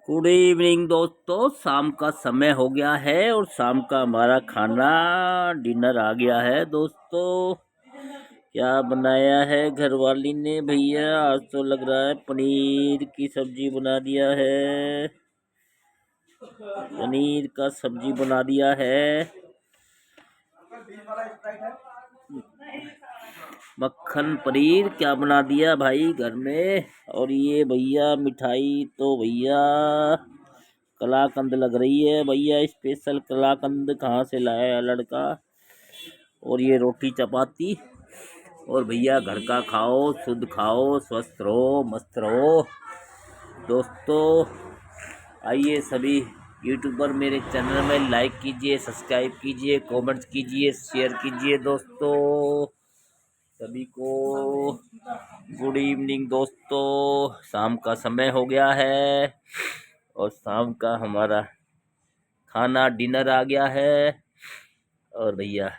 Good evening दोस्तों, शाम का समय हो गया है और शाम का हमारा खाना डिनर आ गया है। दोस्तों क्या बनाया है घर वाली ने भैया? आज तो लग रहा है पनीर की सब्जी बना दिया है। पनीर का सब्जी बना दिया है, मक्खन पनीर क्या बना दिया भाई घर में। और ये भैया मिठाई तो भैया कलाकंद लग रही है भैया, स्पेशल कलाकंद कहाँ से लाया लड़का। और ये रोटी चपाती। और भैया घर का खाओ, शुद्ध खाओ, स्वस्थ रहो, मस्त रहो। दोस्तों आइए सभी यूट्यूबर मेरे चैनल में लाइक कीजिए, सब्सक्राइब कीजिए, कमेंट्स कीजिए, शेयर कीजिए। दोस्तों सभी को गुड इवनिंग। दोस्तों शाम का समय हो गया है और शाम का हमारा खाना डिनर आ गया है। और भैया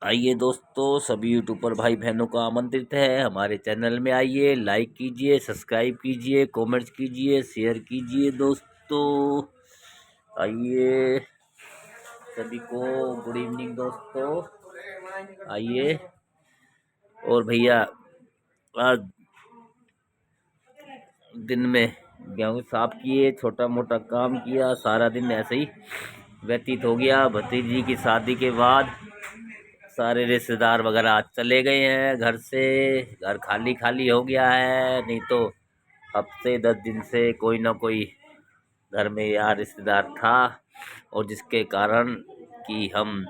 आइए दोस्तों, सभी यूट्यूबर भाई बहनों को आमंत्रित है हमारे चैनल में। आइए, लाइक कीजिए, सब्सक्राइब कीजिए, कमेंट्स कीजिए, शेयर कीजिए। दोस्तों आइए सभी को गुड इवनिंग। दोस्तों आइए। और भैया आज दिन में गेहूँ साफ किए, छोटा मोटा काम किया, सारा दिन ऐसे ही व्यतीत हो गया। भतीजी की शादी के बाद सारे रिश्तेदार वगैरह आज चले गए हैं घर से, घर खाली खाली हो गया है। नहीं तो हफ्ते 10 दिन से कोई ना कोई घर में यार रिश्तेदार था, और जिसके कारण कि हम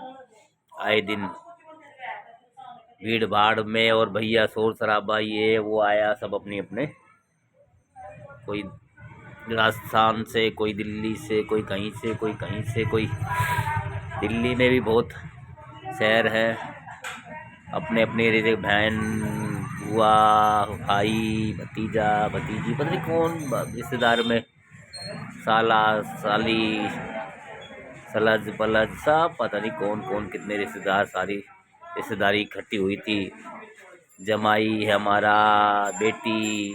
आए दिन भीड़ भाड़ में और भैया शोर शराबा ये वो आया, सब अपने अपने, कोई राजस्थान से, कोई दिल्ली से, कोई कहीं से, कोई कहीं से, कोई दिल्ली में भी बहुत शहर है, अपने अपने बहन, बुआ, भाई, भतीजा, भतीजी, पता नहीं कौन रिश्तेदार में, साला साली, सलज पलज, सब पता नहीं कौन कौन कितने रिश्तेदार, सारी रिश्तेदारी इकट्ठी हुई थी। जमाई है हमारा, बेटी,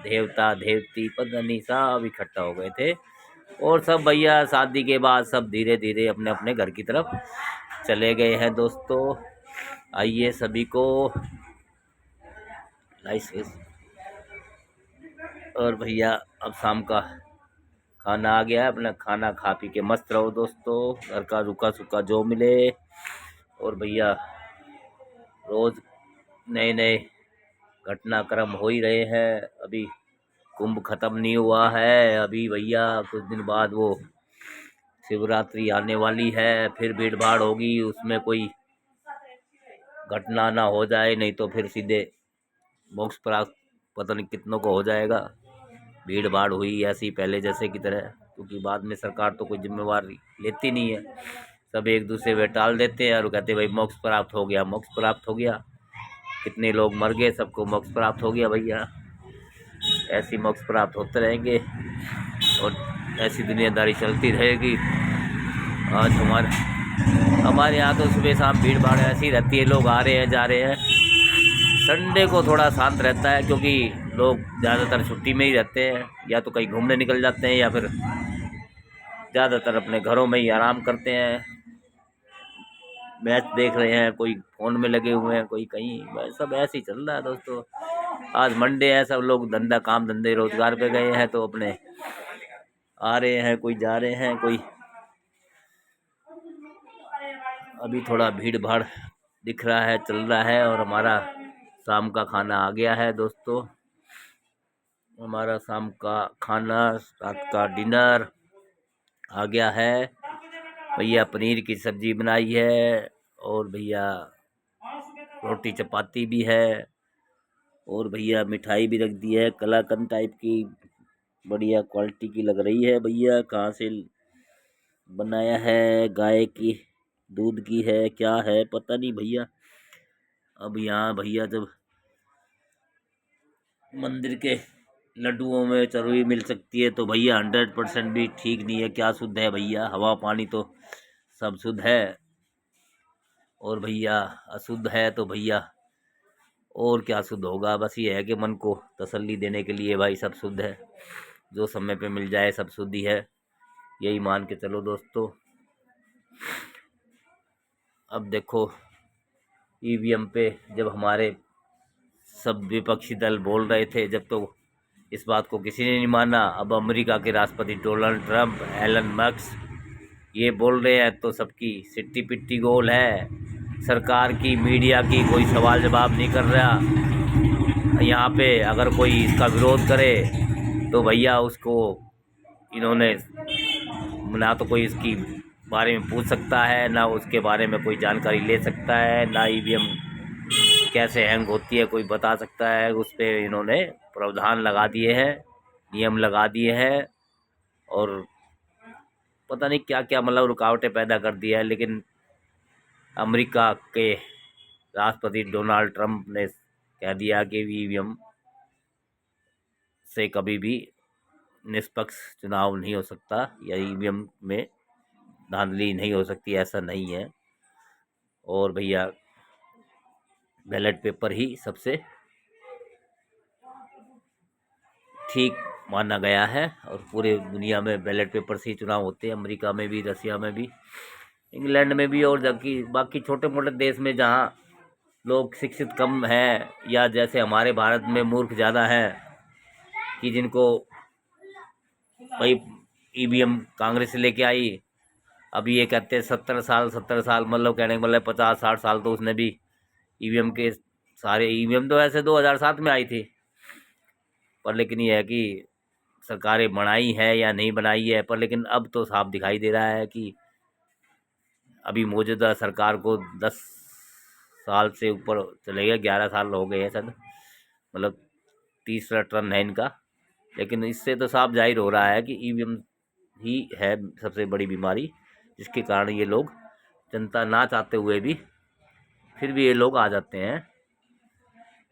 देवता देवती, पता नहीं सब इकट्ठा हो गए थे। और सब भैया शादी के बाद सब धीरे धीरे अपने अपने घर की तरफ चले गए हैं। दोस्तों आइए सभी को लाइसेंस। और भैया अब शाम का खाना आ गया है, अपना खाना खा पी के मस्त रहो। दोस्तों घर का रुका सुखा जो मिले। और भैया रोज नए नए घटनाक्रम हो ही रहे हैं। अभी कुंभ खत्म नहीं हुआ है, अभी भैया कुछ दिन बाद वो शिवरात्रि आने वाली है, फिर भीड़ भाड़ होगी, उसमें कोई घटना ना हो जाए, नहीं तो फिर सीधे मोक्ष प्राप्त पता नहीं कितनों को हो जाएगा। भीड़ भाड़ हुई ऐसी पहले जैसे की तरह, क्योंकि बाद में सरकार तो कोई जिम्मेवारी लेती नहीं है, सब एक दूसरे पे टाल देते हैं और कहते भाई मोक्ष प्राप्त हो गया, मोक्ष प्राप्त हो गया, कितने लोग मर गए, सबको मोक्ष प्राप्त हो गया। भैया ऐसी मोक्ष प्राप्त होते रहेंगे और ऐसी दुनियादारी चलती रहेगी। आज हमारे यहाँ तो सुबह शाम भीड़ भाड़ ऐसी रहती है, लोग आ रहे हैं जा रहे हैं। संडे को थोड़ा शांत रहता है, क्योंकि लोग ज़्यादातर छुट्टी में ही रहते हैं, या तो कहीं घूमने निकल जाते हैं या फिर ज़्यादातर अपने घरों में ही आराम करते हैं, मैच देख रहे हैं, कोई फ़ोन में लगे हुए हैं, कोई कहीं, सब ऐसे ही चल रहा है। दोस्तों आज मंडे है, सब लोग धंधा काम धंधे रोजगार पे गए हैं, तो अपने आ रहे हैं, कोई जा रहे हैं, कोई अभी थोड़ा भीड़ भाड़ दिख रहा है, चल रहा है। और हमारा शाम का खाना आ गया है। दोस्तों हमारा शाम का खाना, रात का डिनर आ गया है। भैया पनीर की सब्जी बनाई है, और भैया रोटी चपाती भी है, और भैया मिठाई भी रख दी है कलाकंद टाइप की, बढ़िया क्वालिटी की लग रही है। भैया कहाँ से बनाया है? गाय की दूध की है, क्या है पता नहीं भैया। अब यहाँ भैया जब मंदिर के लड्डुओं में चरोई मिल सकती है, तो भैया 100% भी ठीक नहीं है। क्या शुद्ध है भैया? हवा पानी तो सब शुद्ध है, और भैया अशुद्ध है तो भैया और क्या शुद्ध होगा? बस ये है कि मन को तसल्ली देने के लिए भाई सब शुद्ध है, जो समय पे मिल जाए सब शुद्ध ही है, यही मान के चलो दोस्तों। अब देखो ईवीएम पे जब हमारे सब विपक्षी दल बोल रहे थे, जब तो इस बात को किसी ने नहीं माना। अब अमेरिका के राष्ट्रपति डोनाल्ड ट्रंप, एलन मस्क ये बोल रहे हैं तो सबकी सिट्टी पिट्टी गोल है। सरकार की, मीडिया की कोई सवाल जवाब नहीं कर रहा यहाँ पे। अगर कोई इसका विरोध करे तो भैया उसको इन्होंने ना तो कोई इसकी बारे में पूछ सकता है, ना उसके बारे में कोई जानकारी ले सकता है, ना ईवीएम कैसे हैंग होती है कोई बता सकता है। उस पर इन्होंने प्रावधान लगा दिए हैं, नियम लगा दिए हैं, और पता नहीं क्या क्या मतलब रुकावटें पैदा कर दी है। लेकिन अमेरिका के राष्ट्रपति डोनाल्ड ट्रंप ने कह दिया कि ईवीएम से कभी भी निष्पक्ष चुनाव नहीं हो सकता, या ईवीएम में धांधली नहीं हो सकती, ऐसा नहीं है। और भैया बैलेट पेपर ही सबसे ठीक माना गया है, और पूरे दुनिया में बैलेट पेपर से ही चुनाव होते हैं। अमेरिका में भी, रसिया में भी, इंग्लैंड में भी, और जबकि बाकी छोटे मोटे देश में जहाँ लोग शिक्षित कम हैं, या जैसे हमारे भारत में मूर्ख ज़्यादा हैं कि जिनको भाई ईवीएम कांग्रेस से लेके आई। अभी ये कहते हैं 70 साल मतलब कहने का मतलब 50-60 साल तो उसने भी ईवीएम के सारे ईवीएम तो ऐसे 2007 में आई थी, पर लेकिन ये है कि सरकारें बनाई है या नहीं बनाई है। पर लेकिन अब तो साफ दिखाई दे रहा है कि अभी मौजूदा सरकार को 10 साल से ऊपर चले गए, 11 साल हो गए हैं सर, मतलब तीसरा टर्न है इनका। लेकिन इससे तो साफ जाहिर हो रहा है कि ईवीएम ही है सबसे बड़ी बीमारी, जिसके कारण ये लोग, जनता ना चाहते हुए भी फिर भी ये लोग आ जाते हैं।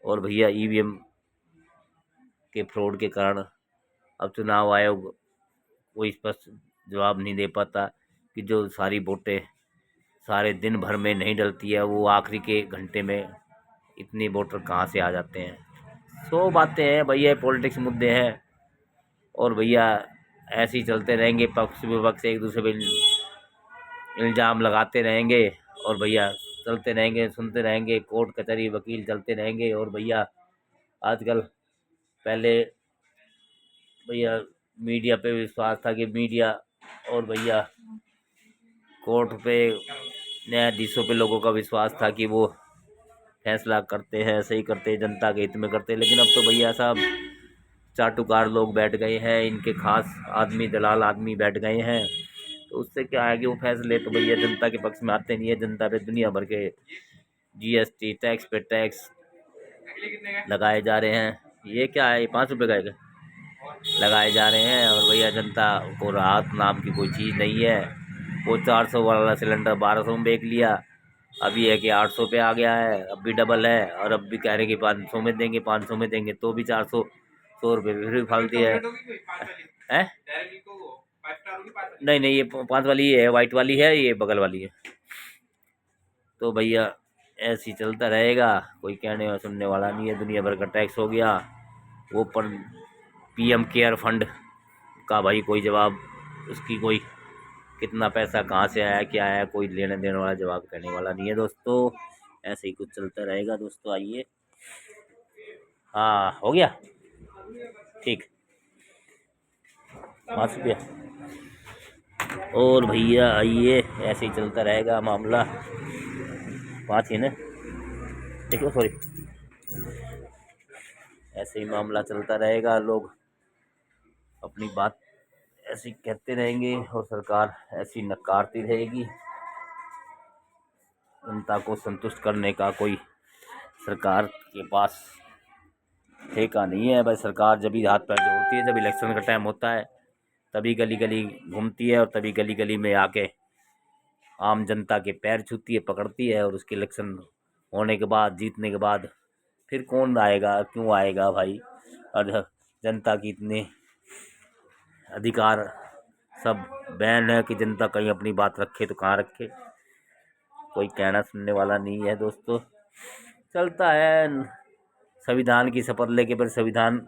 और भैया ईवीएम के फ्रॉड के कारण अब चुनाव आयोग कोई स्पष्ट जवाब नहीं दे पाता कि जो सारी वोटें सारे दिन भर में नहीं डलती है, वो आखिरी के घंटे में इतने वोटर कहाँ से आ जाते हैं। सो बातें हैं भैया, पॉलिटिक्स मुद्दे हैं, और भैया ऐसे ही चलते रहेंगे। पक्ष विपक्ष एक दूसरे पे इल्ज़ाम लगाते रहेंगे, और भैया चलते रहेंगे, सुनते रहेंगे, कोर्ट कचहरी वकील चलते रहेंगे। और भैया आजकल, पहले भैया मीडिया पे विश्वास था कि मीडिया और भैया कोर्ट पे, न्यायाधीशों पे लोगों का विश्वास था कि वो फैसला करते हैं, सही करते हैं, जनता के हित में करते हैं। लेकिन अब तो भैया साहब चाटुकार लोग बैठ गए हैं, इनके खास आदमी, दलाल आदमी बैठ गए हैं। तो उससे क्या है कि वो फैसले तो भैया जनता के पक्ष में आते नहीं है। जनता पे दुनिया भर के जीएसटी, टैक्स पे टैक्स लगाए जा रहे हैं। ये क्या है, ये 5 रुपये का है क्या? लगाए जा रहे हैं, और भैया जनता को राहत नाम की कोई चीज़ नहीं है। वो 400 वाला सिलेंडर 1200 में बेच लिया, अभी है कि 800 पे आ गया है, अब भी डबल है। और अब भी कह रहे कि 500 में देंगे, 500 में देंगे, तो भी 400 रुपये फिर भी फालती है। हैं? नहीं नहीं, ये 5 वाली ही है, वाइट वाली है, ये बगल वाली है। तो भैया ऐसे ही चलता रहेगा, कोई कहने और सुनने वाला नहीं है। दुनिया भर का टैक्स हो गया, वो पर पीएम केयर फंड का भाई कोई जवाब, उसकी कोई कितना पैसा कहाँ से आया, क्या आया, कोई लेने देने वाला जवाब कहने वाला नहीं है दोस्तों। ऐसे ही कुछ चलता रहेगा दोस्तों। आइए, हाँ हो गया ठीक, 5 रुपया। और भैया आइए, ऐसे ही चलता रहेगा मामला। 5 ही ना, देखो सॉरी, ऐसे ही मामला चलता रहेगा। लोग अपनी बात ऐसी कहते रहेंगे, और सरकार ऐसी नकारती रहेगी। जनता को संतुष्ट करने का कोई सरकार के पास ठेका नहीं है। भाई सरकार जब भी हाथ पैर जोड़ती है, जब इलेक्शन का टाइम होता है, तभी गली गली घूमती है, और तभी गली गली में आके आम जनता के पैर छूती है, पकड़ती है। और उसके इलेक्शन होने के बाद, जीतने के बाद, फिर कौन आएगा, क्यों आएगा भाई? और जनता की इतने अधिकार सब बैन है कि जनता कहीं अपनी बात रखे तो कहाँ रखे, कोई कहना सुनने वाला नहीं है दोस्तों। चलता है, संविधान की शपथ लेके फिर संविधान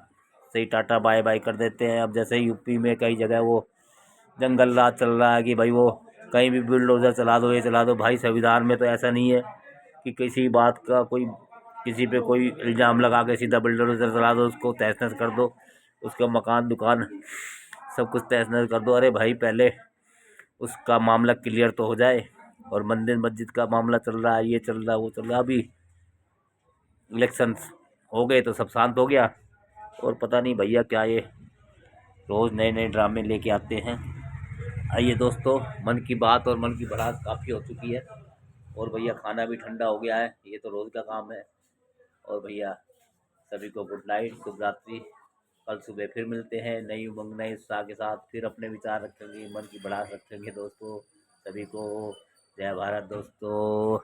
से ही टाटा बाय बाय कर देते हैं। अब जैसे यूपी में कई जगह वो जंगल राज चल रहा है कि भाई वो कहीं भी बुलडोज़र चला दो, ये चला दो। भाई संविधान में तो ऐसा नहीं है कि किसी बात का कोई किसी पे कोई इल्ज़ाम लगा के सीधा बुलडोज़र चला दो, उसको तहस नहस कर दो, उसका मकान दुकान सब कुछ तहस नहस कर दो। अरे भाई पहले उसका मामला क्लियर तो हो जाए। और मंदिर मस्जिद का मामला चल रहा है, ये चल रहा है, वो चल रहा है। अभी इलेक्शन हो गए तो सब शांत हो गया। और पता नहीं भैया क्या ये रोज़ नए नए ड्रामे लेके आते हैं। आइए दोस्तों, मन की बात और मन की भड़ास काफ़ी हो चुकी है। और भैया खाना भी ठंडा हो गया है, ये तो रोज़ का काम है। और भैया सभी को गुड नाइट, शुभ रात्रि। कल सुबह फिर मिलते हैं नई उमंग नए उत्साह के साथ। फिर अपने विचार रखेंगे, मन की भड़ास रखेंगे दोस्तों। सभी को जय भारत दोस्तों।